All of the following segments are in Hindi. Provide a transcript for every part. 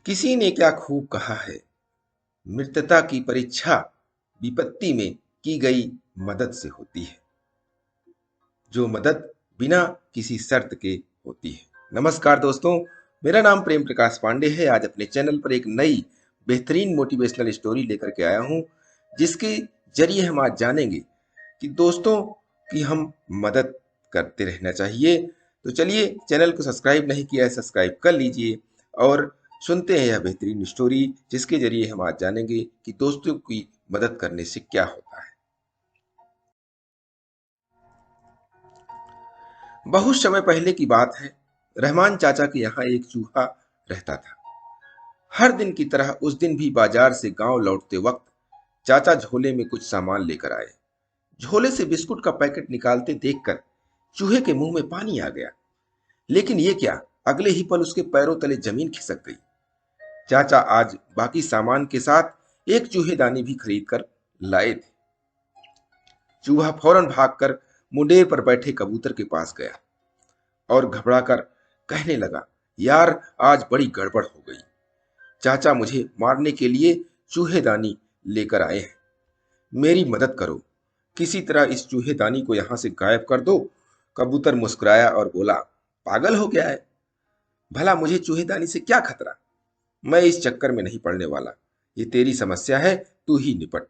किसी ने क्या खूब कहा है, मित्रता की परीक्षा विपत्ति में की गई मदद से होती है, जो मदद बिना किसी शर्त के होती है। नमस्कार दोस्तों, मेरा नाम प्रेम प्रकाश पांडे है। आज अपने चैनल पर एक नई बेहतरीन मोटिवेशनल स्टोरी लेकर के आया हूं, जिसके जरिए हम आज जानेंगे कि दोस्तों की हम मदद करते रहना चाहिए। तो चलिए, चैनल को सब्सक्राइब नहीं किया है, सब्सक्राइब कर लीजिए और सुनते हैं यह बेहतरीन स्टोरी, जिसके जरिए हम आज जानेंगे कि दोस्तों की मदद करने से क्या होता है। बहुत समय पहले की बात है। रहमान चाचा के यहाँ एक चूहा रहता था। हर दिन की तरह उस दिन भी बाजार से गांव लौटते वक्त चाचा झोले में कुछ सामान लेकर आए। झोले से बिस्कुट का पैकेट निकालते देखकर चूहे के मुंह में पानी आ गया। लेकिन ये क्या, अगले ही पल उसके पैरों तले जमीन खिसक गई। चाचा आज बाकी सामान के साथ एक चूहेदानी भी खरीद कर लाए थे। चूहा फौरन भागकर मुंडेर पर बैठे कबूतर के पास गया और घबराकर कहने लगा, यार आज बड़ी गड़बड़ हो गई। चाचा मुझे मारने के लिए चूहेदानी लेकर आए हैं। मेरी मदद करो, किसी तरह इस चूहेदानी को यहां से गायब कर दो। कबूतर मुस्कुराया और बोला, पागल हो गया है, भला मुझे चूहेदानी से क्या खतरा। मैं इस चक्कर में नहीं पड़ने वाला। ये तेरी समस्या है, तू ही निपट।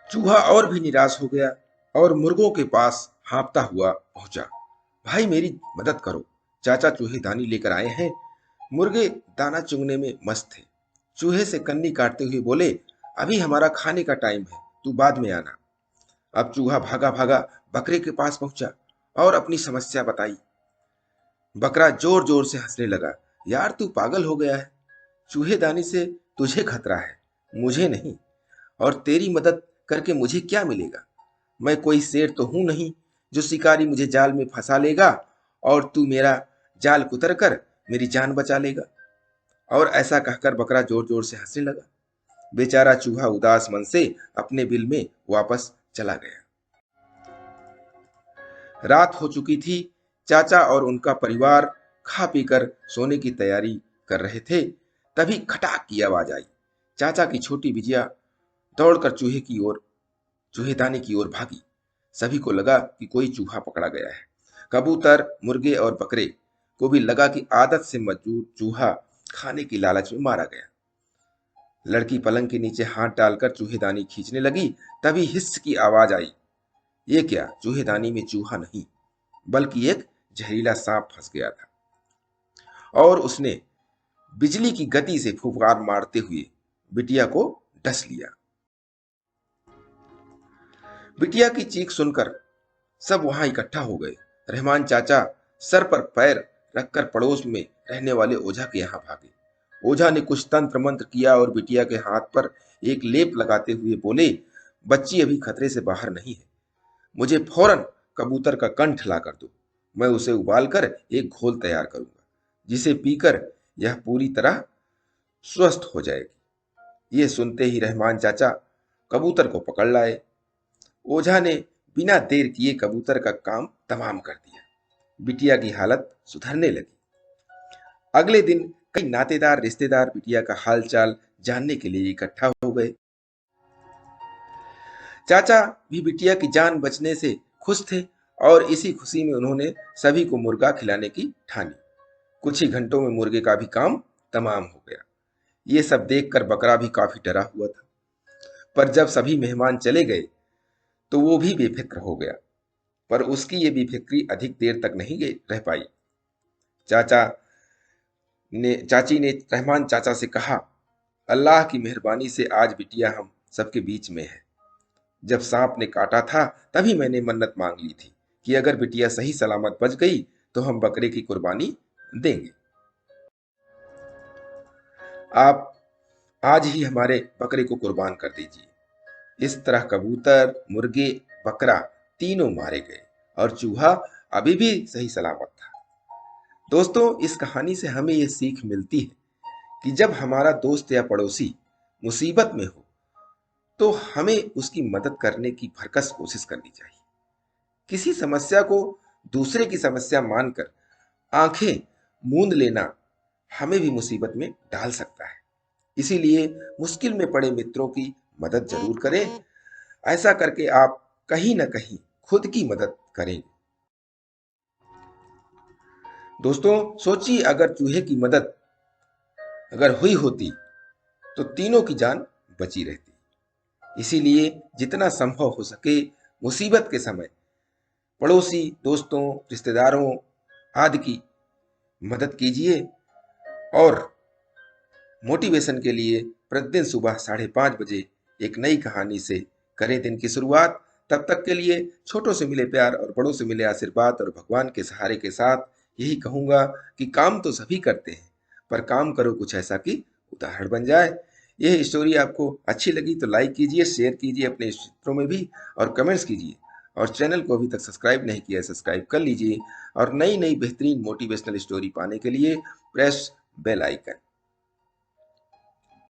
चूहा और भी निराश हो गया और मुर्गों के पास हाँफता हुआ पहुंचा। भाई मेरी मदद करो, चाचा चूहेदानी लेकर आए हैं। मुर्गे दाना चुगने में मस्त थे। चूहे से कन्नी काटते हुए बोले, अभी हमारा खाने का टाइम है, तू बाद में आना। अब चूहा भागा भागा बकरे के पास पहुंचा और अपनी समस्या बताई। बकरा जोर जोर से हंसने लगा, यार तू पागल हो गया है, चूहेदानी से तुझे खतरा है, मुझे नहीं। और तेरी मदद करके मुझे क्या मिलेगा। मैं कोई शेर तो हूं नहीं जो शिकारी मुझे जाल में फंसा लेगा और तू मेरा जाल कुतर कर मेरी जान बचा लेगा। और ऐसा कहकर बकरा जोर जोर से हंसने लगा। बेचारा चूहा उदास मन से अपने बिल में वापस चला गया। रात हो चुकी थी। चाचा और उनका परिवार खा पीकर सोने की तैयारी कर रहे थे। तभी खटाक की आवाज आई। चाचा की छोटी बिटिया दौड़कर चूहेदानी की ओर भागी। सभी को लगा कि कोई चूहा पकड़ा गया है। कबूतर, मुर्गे और बकरे को भी लगा कि आदत से मजबूर चूहा खाने की लालच में मारा गया। लड़की पलंग के नीचे हाथ डालकर चूहेदानी खींचने लगी। तभी हिस्स की आवाज आई। ये क्या, चूहेदानी में चूहा नहीं बल्कि एक जहरीला सांप फंस गया था और उसने बिजली की गति से फुफकार मारते हुए बिटिया को डस लिया। बिटिया की चीख सुनकर सब वहां इकट्ठा हो गए। रहमान चाचा सर पर पैर रखकर पड़ोस में रहने वाले ओझा के यहाँ भागे। ओझा ने कुछ तंत्र मंत्र किया और बिटिया के हाथ पर एक लेप लगाते हुए बोले, बच्ची अभी खतरे से बाहर नहीं है। मुझे फौरन कबूतर का कंठ ला कर दो। मैं उसे उबालकर एक घोल तैयार करूंगा, जिसे पीकर यह पूरी तरह स्वस्थ हो जाएगी। ये सुनते ही रहमान चाचा कबूतर को पकड़ लाए। ओझा ने बिना देर किए कबूतर का काम तमाम कर दिया। बिटिया की हालत सुधरने लगी। अगले दिन कई नातेदार रिश्तेदार बिटिया का हालचाल जानने के लिए इकट्ठा हो गए। चाचा भी बिटिया की जान बचने से खुश थे और इसी खुशी में उन्होंने सभी को मुर्गा खिलाने की ठानी। कुछ ही घंटों में मुर्गे का भी काम तमाम हो गया। ये सब देखकर बकरा भी काफी डरा हुआ था। पर जब सभी मेहमान चले गए तो वो भी बेफिक्र हो गया। पर उसकी ये बेफिक्री अधिक देर तक नहीं रह पाई। चाचा चाची ने रहमान चाचा से कहा, अल्लाह की मेहरबानी से आज बिटिया हम सबके बीच में है। जब सांप ने काटा था तभी मैंने मन्नत मांग ली थी कि अगर बिटिया सही सलामत बच गई तो हम बकरे की कुर्बानी देंगे। आप आज ही हमारे बकरे को कुर्बान कर दीजिए। इस तरह कबूतर, मुर्गे, बकरा तीनों मारे गए और चूहा अभी भी सही सलामत था। दोस्तों, इस कहानी से हमें यह सीख मिलती है कि जब हमारा दोस्त या पड़ोसी मुसीबत में हो तो हमें उसकी मदद करने की भरकस कोशिश करनी चाहिए। किसी समस्या को दूसरे की समस्या मानकर आंखें मूंद लेना हमें भी मुसीबत में डाल सकता है। इसीलिए मुश्किल में पड़े मित्रों की मदद जरूर करें। ऐसा करके आप कहीं ना कहीं खुद की मदद करेंगे। दोस्तों, सोचिए अगर चूहे की मदद अगर हुई होती तो तीनों की जान बची रहती। इसीलिए जितना संभव हो सके मुसीबत के समय पड़ोसी, दोस्तों, रिश्तेदारों आदि की मदद कीजिए। और मोटिवेशन के लिए प्रतिदिन सुबह 5:30 बजे एक नई कहानी से करें दिन की शुरुआत। तब तक के लिए छोटों से मिले प्यार और बड़ों से मिले आशीर्वाद और भगवान के सहारे के साथ यही कहूंगा कि काम तो सभी करते हैं, पर काम करो कुछ ऐसा कि उदाहरण बन जाए। यह स्टोरी आपको अच्छी लगी तो लाइक कीजिए, शेयर कीजिए अपने मित्रों में भी और कमेंट्स कीजिए। और चैनल को अभी तक सब्सक्राइब नहीं किया है, सब्सक्राइब कर लीजिए। और नई नई बेहतरीन मोटिवेशनल स्टोरी पाने के लिए प्रेस बेल आइकन।